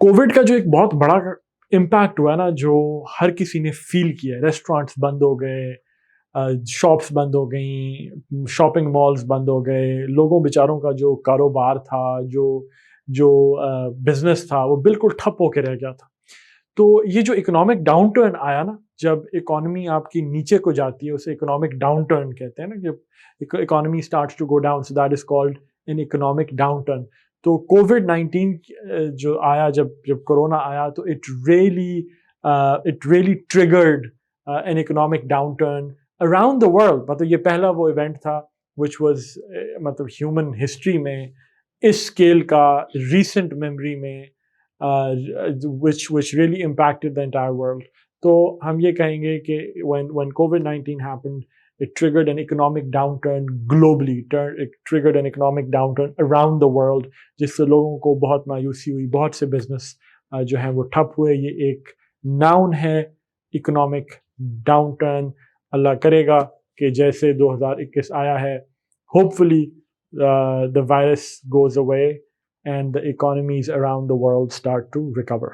Covid का जो एक बहुत बड़ा इम्पैक्ट हुआ ना, जो हर किसी ने फील किया है, रेस्टोरेंट्स बंद हो गए, शॉप्स बंद हो गई, शॉपिंग मॉल्स बंद हो गए, लोगों बेचारों का जो कारोबार था, जो जो बिजनेस था, वो बिल्कुल ठप होके रह गया था। तो ये जो इकोनॉमिक डाउनटर्न आया ना, जब इकोनॉमी आपकी नीचे को जाती है, उसे इकोनॉमिक डाउनटर्न कहते हैं ना, जब economy starts to go down, so that is called an economic downturn. तो कोविड 19 जो आया, जब जब कोरोना आया, तो it really triggered an economic downturn around the world. मतलब ये पहला वो इवेंट था विच वाज मतलब ह्यूमन हिस्ट्री में इस स्केल का, रीसेंट मेमोरी में, which really impacted the entire world. तो हम ये कहेंगे कि when COVID-19 happened, it triggered an economic downturn globally, it triggered an economic downturn around the world, जिससे लोगों को बहुत मायूसी हुई, बहुत से बिजनेस जो हैं वो ठप हुए। ये एक नाउन है, इकोनॉमिक डाउनटर्न। अल्लाह करेगा कि जैसे 2021 आया है, hopefully the virus goes away and the economies around the world start to recover.